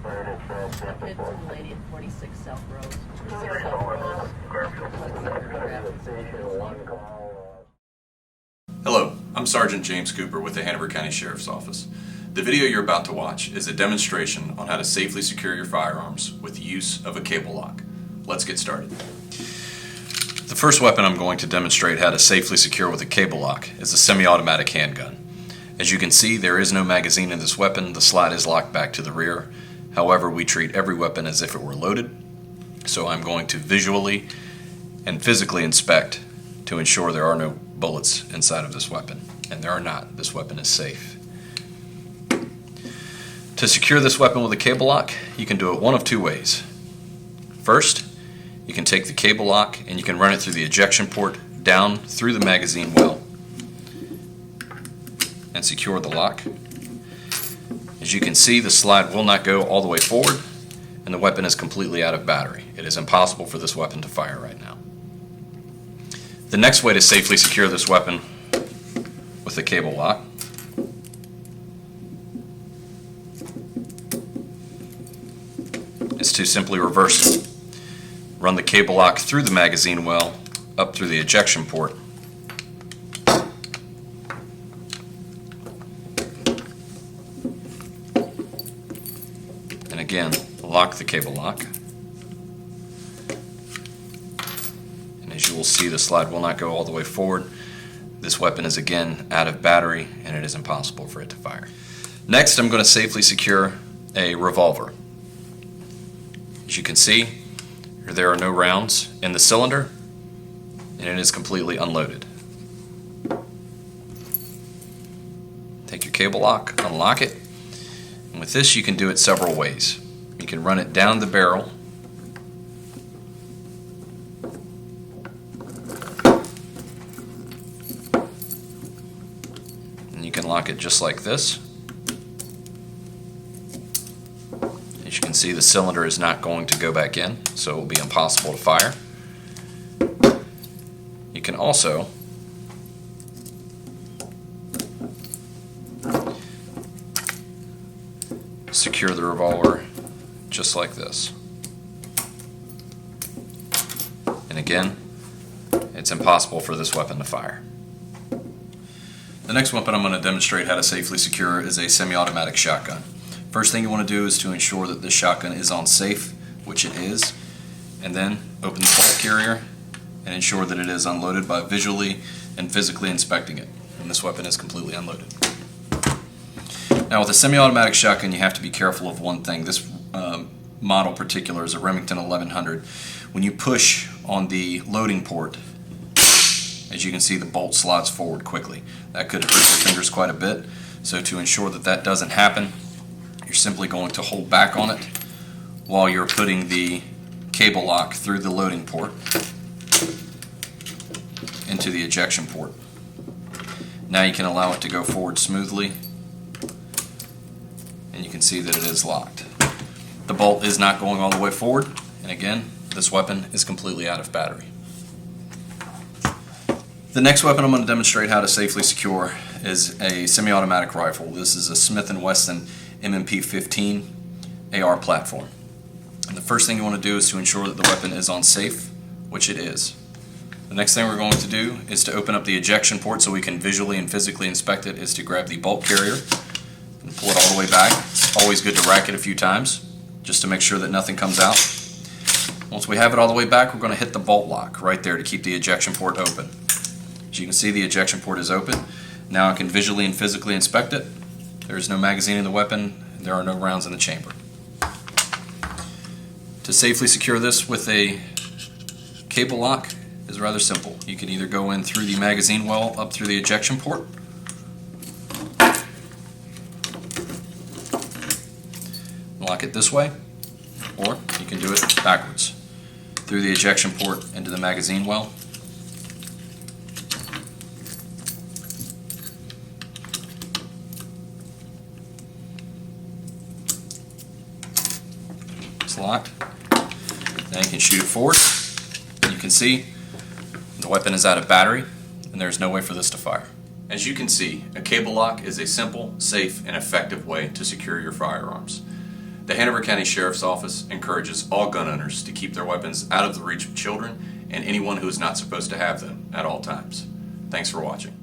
I hit some lady at 46 South Rose. 46 South Rose. Hello, I'm Sergeant James Cooper with the Hanover County Sheriff's Office. The video you're about to watch is a demonstration on how to safely secure your firearms with the use of a cable lock. Let's get started. The first weapon I'm going to demonstrate how to safely secure with a cable lock is a semi-automatic handgun. As you can see, there is no magazine in this weapon. The slide is locked back to the rear. However, we treat every weapon as if it were loaded, so I'm going to visually and physically inspect to ensure there are no bullets inside of this weapon. And there are not. This weapon is safe. To secure this weapon with a cable lock, you can do it one of two ways. First, you can take the cable lock and you can run it through the ejection port down through the magazine well and secure the lock. As you can see, the slide will not go all the way forward and the weapon is completely out of battery. It is impossible for this weapon to fire right now. The next way to safely secure this weapon with the cable lock is to simply reverse it. Run the cable lock through the magazine well, up through the ejection port, and again lock the cable lock. And as you will see, the slide will not go all the way forward. This weapon is again out of battery and it is impossible for it to fire. Next, I'm going to safely secure a revolver. As you can see, there are no rounds in the cylinder and it is completely unloaded. Take your cable lock, unlock it, and with this you can do it several ways. You can run it down the barrel and you can lock it just like this. As you can see, the cylinder is not going to go back in, so it will be impossible to fire. You can also secure the revolver just like this. And again, it's impossible for this weapon to fire. The next weapon I'm going to demonstrate how to safely secure is a semi-automatic shotgun. First thing you want to do is to ensure that this shotgun is on safe, which it is, and then open the bolt carrier and ensure that it is unloaded by visually and physically inspecting it. And this weapon is completely unloaded. Now with a semi-automatic shotgun you have to be careful of one thing. This model particular is a Remington 1100. When you push on the loading port, as you can see, the bolt slides forward quickly. That could hurt your fingers quite a bit, so to ensure that that doesn't happen, you're simply going to hold back on it while you're putting the cable lock through the loading port into the ejection port. Now you can allow it to go forward smoothly and you can see that it is locked. The bolt is not going all the way forward, and again, this weapon is completely out of battery. The next weapon I'm going to demonstrate how to safely secure is a semi-automatic rifle. This is a Smith & Wesson M&P 15 AR platform. And the first thing you want to do is to ensure that the weapon is on safe, which it is. The next thing we're going to do is to open up the ejection port so we can visually and physically inspect it, is to grab the bolt carrier and pull it all the way back. It's always good to rack it a few times just to make sure that nothing comes out. Once we have it all the way back, we're going to hit the bolt lock right there to keep the ejection port open. As you can see, the ejection port is open. Now I can visually and physically inspect it. There is no magazine in the weapon, and there are no rounds in the chamber. To safely secure this with a cable lock is rather simple. You can either go in through the magazine well up through the ejection port, lock it this way, or you can do it backwards through the ejection port into the magazine well. It's locked. Now you can shoot it forward. You can see the weapon is out of battery and there's no way for this to fire. As you can see, a cable lock is a simple, safe, and effective way to secure your firearms. The Hanover County Sheriff's Office encourages all gun owners to keep their weapons out of the reach of children and anyone who is not supposed to have them at all times. Thanks for watching.